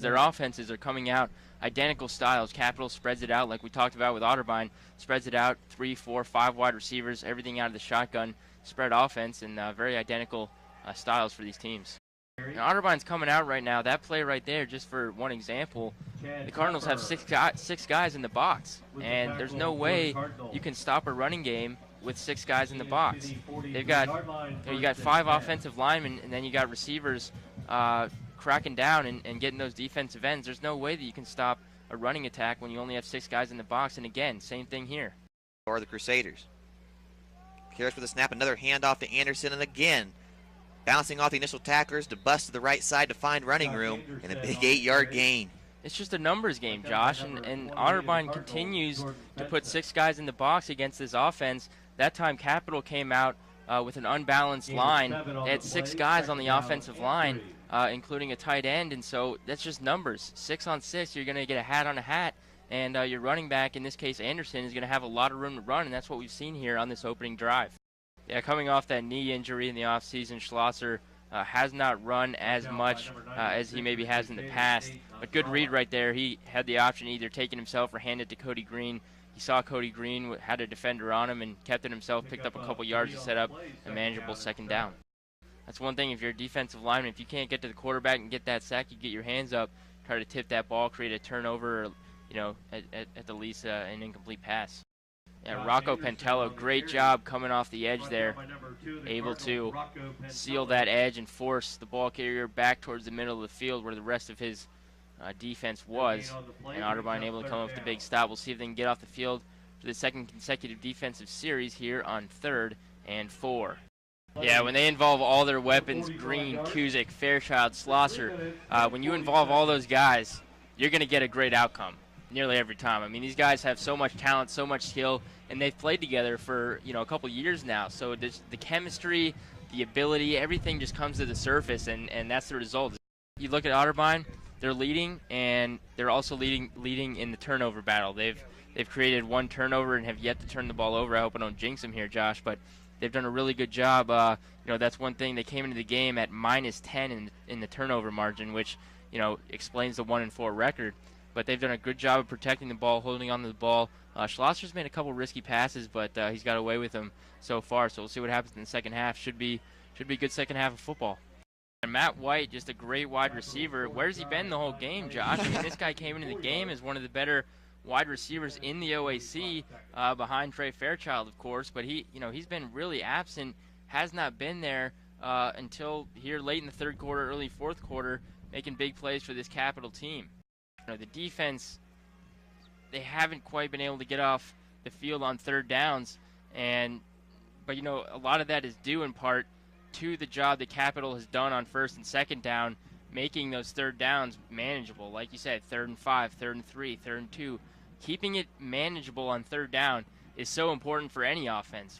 Their offenses are coming out identical styles. Capital spreads it out like we talked about with Otterbein, spreads it out 3, 4, 5 wide receivers, everything out of the shotgun spread offense, and very identical styles for these teams. And Otterbein's coming out right now. That play right there, just for one example, the Cardinals have six guys in the box, and there's no way you can stop a running game with 6 guys in the box. They've got, you got 5 offensive linemen, and then you got receivers cracking down and getting those defensive ends. There's no way that you can stop a running attack when you only have 6 guys in the box. And again, same thing here. Or the Crusaders. Cares for the snap, another handoff to Anderson, and again, bouncing off the initial tacklers to bust to the right side to find running room, and a big 8-yard gain. It's just a numbers game, Josh, and Otterbein continues to put 6 guys in the box against this offense. That time Capital came out with an unbalanced line. They had 6 guys on the offensive line, including a tight end, and so that's just numbers. 6 on 6, you're going to get a hat on a hat, and your running back, in this case Anderson, is going to have a lot of room to run, and that's what we've seen here on this opening drive. Yeah, coming off that knee injury in the offseason, Schlosser has not run as much as he maybe has in the past. But good read right there. He had the option either taking himself or hand it to Cody Green. He saw Cody Green had a defender on him and kept it himself, picked up a couple yards to set up a manageable second down. That's one thing, if you're a defensive lineman, if you can't get to the quarterback and get that sack, you get your hands up, try to tip that ball, create a turnover, or, at the least an incomplete pass. Yeah, Rocco Pentello, great job coming off the edge there, able to seal that edge and force the ball carrier back towards the middle of the field where the rest of his defense was, and Otterbein able to come up with a big stop. We'll see if they can get off the field for the second consecutive defensive series here on 3rd and 4. Yeah, when they involve all their weapons, Green, Kuzik, Fairchild, Schlosser, when you involve all those guys, you're going to get a great outcome nearly every time. I mean, these guys have so much talent, so much skill, and they've played together for, a couple years now. So the chemistry, the ability, everything just comes to the surface, and that's the result. You look at Otterbein, they're leading, and they're also leading in the turnover battle. They've created 1 turnover and have yet to turn the ball over. I hope I don't jinx them here, Josh, but they've done a really good job. That's one thing. They came into the game at -10 in the turnover margin, which, explains the 1-4 record. But they've done a good job of protecting the ball, holding on to the ball. Schlosser's made a couple risky passes, but he's got away with them so far. So we'll see what happens in the second half. Should be a good second half of football. And Matt White, just a great wide receiver. Where's he been the whole game, Josh? I mean, this guy came into the game as one of the better wide receivers in the OAC, behind Trey Fairchild, of course. But he's been really absent. Has not been there until here late in the 3rd quarter, early 4th quarter, making big plays for this Capital team. The defense, they haven't quite been able to get off the field on 3rd downs, but a lot of that is due in part to the job that Capital has done on 1st and 2nd down, making those 3rd downs manageable. Like you said, 3rd and 5, 3rd and 3, 3rd and 2. Keeping it manageable on 3rd down is so important for any offense.